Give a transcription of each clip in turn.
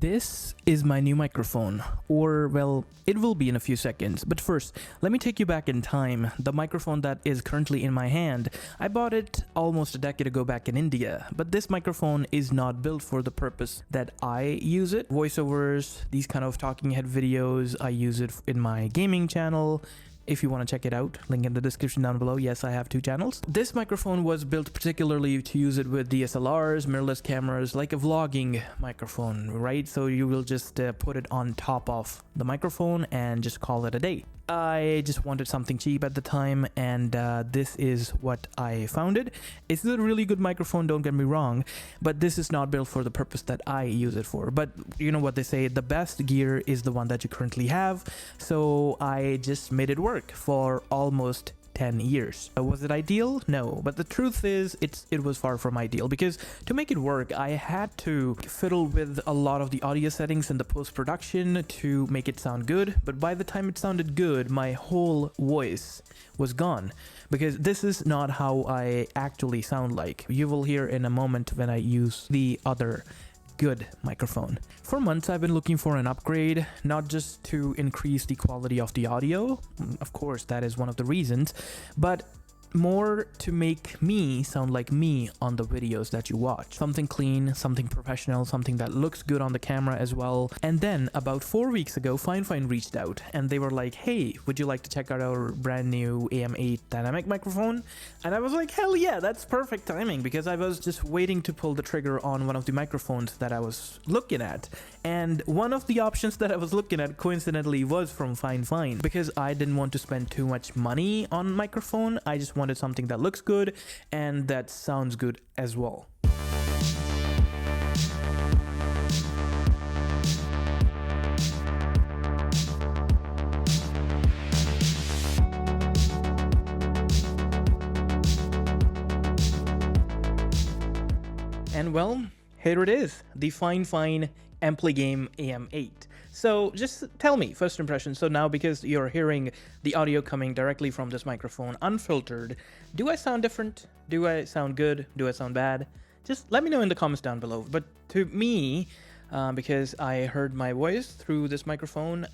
This is my new microphone, or well, it will be in a few seconds, but first, let me take you back in time. The microphone that is currently in my hand, I bought it almost a decade ago back in India, but this microphone is not built for the purpose that I use it. Voiceovers, these kind of talking head videos, I use it in my gaming channel. If you want to check it out, link in the description down below. Yes, I have 2 channels. This microphone was built particularly to use it with DSLRs, mirrorless cameras, like a vlogging microphone, right? So you will just put it on top of the microphone and just call it a day. I just wanted something cheap at the time, and this is what I found. It's a really good microphone, don't get me wrong, but this is not built for the purpose that I use it for. But you know what they say, the best gear is the one that you currently have, so I just made it work for almost 10 years. Was it ideal? No, but the truth is it was far from ideal, because to make it work I had to fiddle with a lot of the audio settings in the post-production to make it sound good, but by the time it sounded good my whole voice was gone, because this is not how I actually sound like. You will hear in a moment when I use the other good microphone. For months I've been looking for an upgrade, not just to increase the quality of the audio, of course that is one of the reasons, but more to make me sound like me on the videos that you watch. Something clean, something professional, something that looks good on the camera as well. And then about 4 weeks ago, Fifine reached out and they were like, hey, would you like to check out our brand new AM8 dynamic microphone? And I was like, hell yeah, that's perfect timing, because I was just waiting to pull the trigger on one of the microphones that I was looking at. And one of the options that I was looking at coincidentally was from Fifine, because I didn't want to spend too much money on microphone. I just wanted something that looks good and that sounds good as well. And well, here it is, the Fifine AmpliGame AM8. So just tell me, first impression, so now because you're hearing the audio coming directly from this microphone unfiltered, do I sound different? Do I sound good? Do I sound bad? Just let me know in the comments down below. But to me, because I heard my voice through this microphone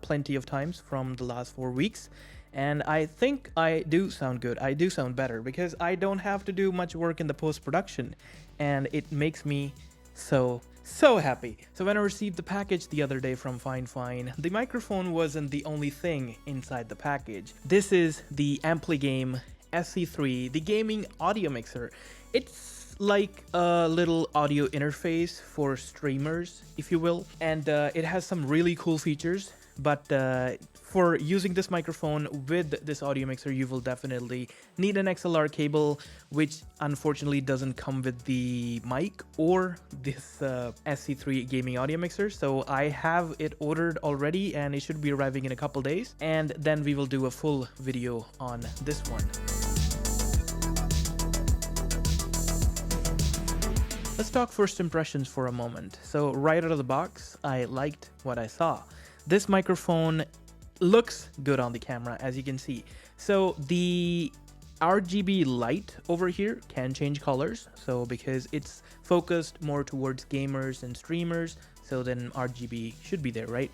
plenty of times from the last 4 weeks, and I think I do sound good. I do sound better because I don't have to do much work in the post-production, and it makes me so happy. So when I received the package the other day from Fifine, the microphone wasn't the only thing inside the package. This is the AmpliGame SC3, the gaming audio mixer. It's like a little audio interface for streamers, if you will, and it has some really cool features. But for using this microphone with this audio mixer, you will definitely need an XLR cable, which unfortunately doesn't come with the mic or this SC3 gaming audio mixer. So I have it ordered already and it should be arriving in a couple days, and then we will do a full video on this one. Let's talk first impressions for a moment. So right out of the box, I liked what I saw. This microphone looks good on the camera, as you can see. So the RGB light over here can change colors. So because it's focused more towards gamers and streamers, so then RGB should be there, right?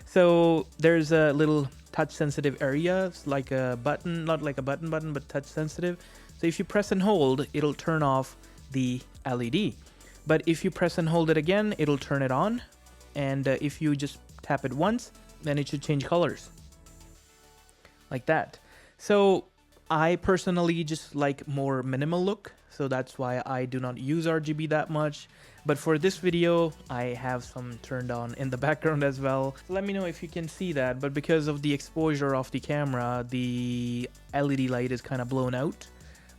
So there's a little touch sensitive area, like a button, not like a button, but touch sensitive. So if you press and hold, it'll turn off the LED. But if you press and hold it again, it'll turn it on. And if you just tap it once, then it should change colors like that. So I personally just like more minimal look, so that's why I do not use RGB that much. But for this video I have some turned on in the background as well. So let me know if you can see that, but because of the exposure of the camera, the LED light is kind of blown out.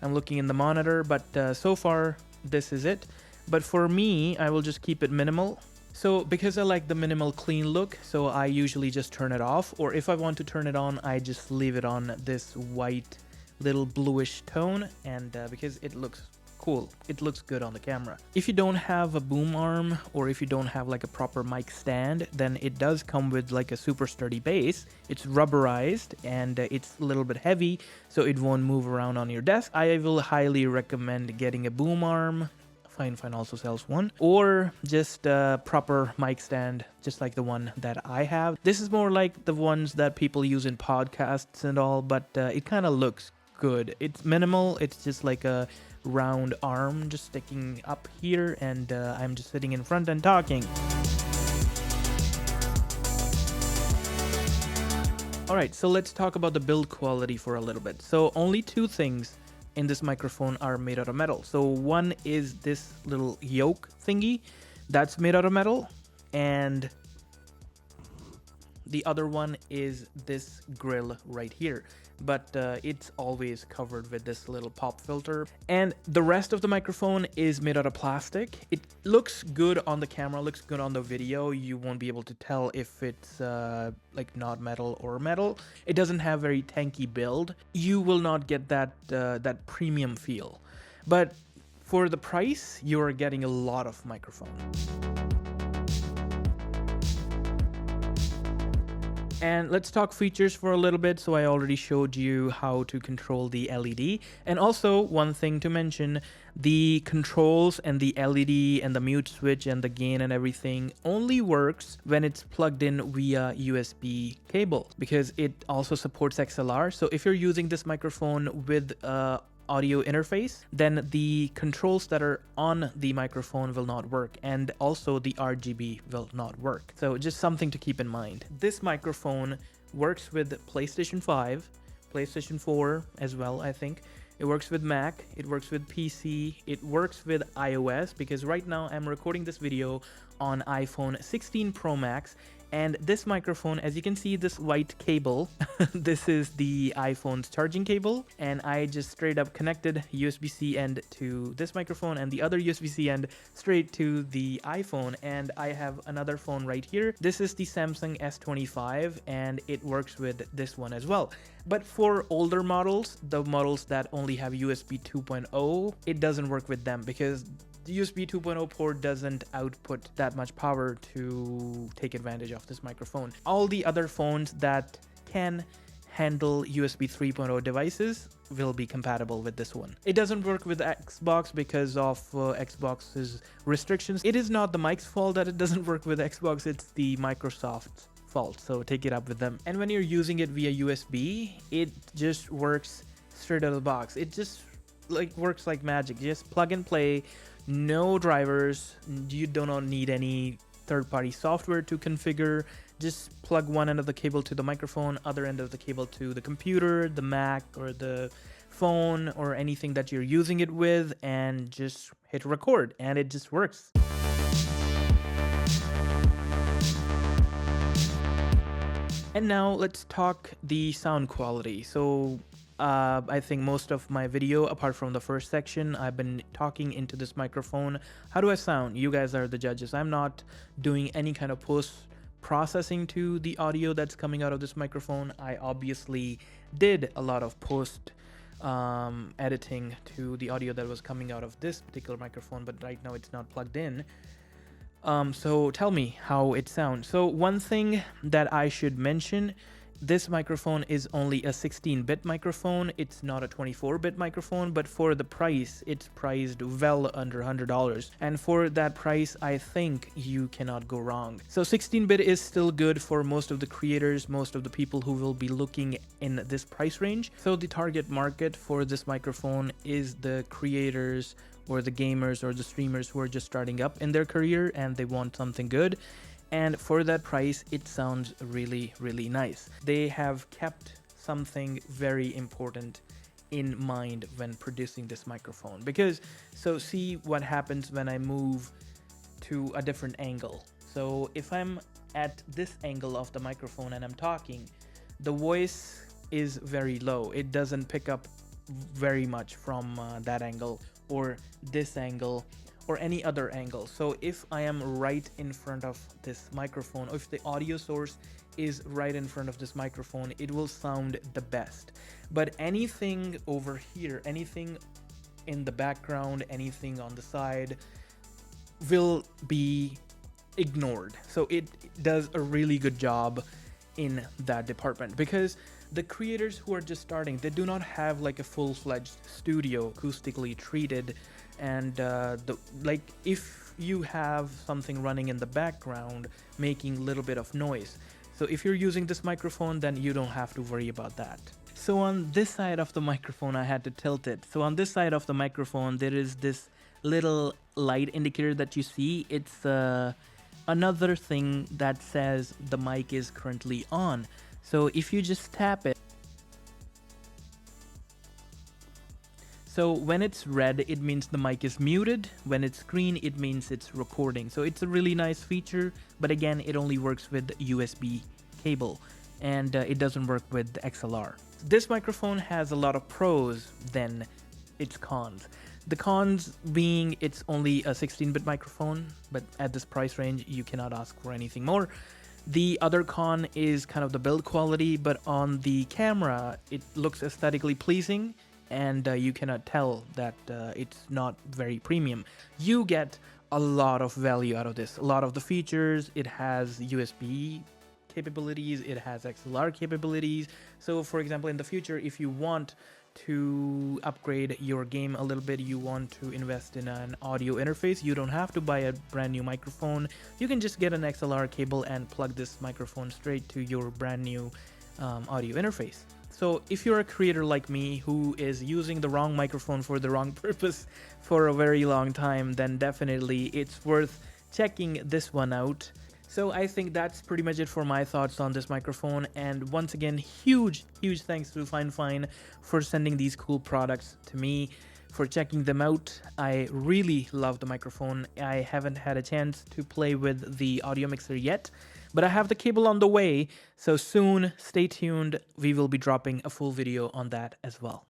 I'm looking in the monitor, but so far this is it. But for me, I will just keep it minimal. So because I like the minimal clean look, so I usually just turn it off, or if I want to turn it on, I just leave it on this white little bluish tone, and because it looks cool, it looks good on the camera. If you don't have a boom arm, or if you don't have like a proper mic stand, then it does come with like a super sturdy base. It's rubberized and it's a little bit heavy, so it won't move around on your desk. I will highly recommend getting a boom arm Fifine also sells one, or just a proper mic stand, just like the one that I have. This is more like the ones that people use in podcasts and all, but it kind of looks good. It's minimal. It's just like a round arm just sticking up here, and I'm just sitting in front and talking. Alright, so let's talk about the build quality for a little bit. So only two things in this microphone are made out of metal. So one is this little yoke thingy that's made out of metal, and the other one is this grill right here, but it's always covered with this little pop filter. And the rest of the microphone is made out of plastic. It looks good on the camera, looks good on the video. You won't be able to tell if it's like not metal or metal. It doesn't have very tanky build. You will not get that that premium feel, but for the price, you are getting a lot of microphone. And let's talk features for a little bit. So I already showed you how to control the LED. And also one thing to mention, the controls and the LED and the mute switch and the gain and everything only works when it's plugged in via USB cable, because it also supports XLR. So if you're using this microphone with audio interface, then the controls that are on the microphone will not work, and also the RGB will not work. So just something to keep in mind. This microphone works with PlayStation 5, PlayStation 4 as well, I think. It works with Mac, it works with PC, it works with iOS, because right now I'm recording this video on iPhone 16 Pro Max. And this microphone, as you can see, this white cable, this is the iPhone's charging cable. And I just straight up connected USB-C end to this microphone and the other USB-C end straight to the iPhone. And I have another phone right here. This is the Samsung S25, and it works with this one as well. But for older models, the models that only have USB 2.0, it doesn't work with them, because the USB 2.0 port doesn't output that much power to take advantage of this microphone. All the other phones that can handle USB 3.0 devices will be compatible with this one. It doesn't work with Xbox because of Xbox's restrictions. It is not the mic's fault that it doesn't work with Xbox, it's the Microsoft's fault, so take it up with them. And when you're using it via USB, it just works straight out of the box. It just like works like magic. Just plug and play. No drivers, you do not need any third-party software to configure. Just plug one end of the cable to the microphone, other end of the cable to the computer, the Mac, or the phone, or anything that you're using it with, and just hit record, and it just works. And now let's talk the sound quality. So I think most of my video, apart from the first section, I've been talking into this microphone. How do I sound? You guys are the judges. I'm not doing any kind of post-processing to the audio that's coming out of this microphone. I obviously did a lot of post editing to the audio that was coming out of this particular microphone, but right now it's not plugged in. So tell me how it sounds. So one thing that I should mention, this microphone is only a 16-bit microphone. It's not a 24-bit microphone, but for the price, it's priced well under $100. And for that price, I think you cannot go wrong. So 16-bit is still good for most of the creators, most of the people who will be looking in this price range. So the target market for this microphone is the creators or the gamers or the streamers who are just starting up in their career and they want something good. And for that price, it sounds really, really nice. They have kept something very important in mind when producing this microphone, because so see what happens when I move to a different angle. So if I'm at this angle of the microphone and I'm talking, the voice is very low. It doesn't pick up very much from that angle or this angle or any other angle. So if I am right in front of this microphone, or if the audio source is right in front of this microphone, it will sound the best. But anything over here, anything in the background, anything on the side will be ignored. So it does a really good job in that department, because the creators who are just starting, they do not have like a full-fledged studio acoustically treated and like if you have something running in the background making a little bit of noise. So if you're using this microphone, then you don't have to worry about that. So on this side of the microphone, I had to tilt it. So on this side of the microphone, there is this little light indicator that you see. It's another thing that says the mic is currently on. So if you just tap it, so when it's red, it means the mic is muted. When it's green, it means it's recording. So it's a really nice feature, but again, it only works with USB cable, and it doesn't work with XLR. This microphone has a lot of pros than its cons. The cons being it's only a 16-bit microphone, but at this price range, you cannot ask for anything more. The other con is kind of the build quality, but on the camera, it looks aesthetically pleasing, and you cannot tell that it's not very premium. You get a lot of value out of this. A lot of the features, it has USB capabilities, it has XLR capabilities. So for example, in the future, if you want to upgrade your game a little bit, you want to invest in an audio interface, you don't have to buy a brand new microphone. You can just get an XLR cable and plug this microphone straight to your brand new audio interface. So if you're a creator like me who is using the wrong microphone for the wrong purpose for a very long time, then definitely it's worth checking this one out. So I think that's pretty much it for my thoughts on this microphone. And once again, huge thanks to Fifine for sending these cool products to me, for checking them out. I really love the microphone. I haven't had a chance to play with the audio mixer yet, but I have the cable on the way. So soon, stay tuned. We will be dropping a full video on that as well.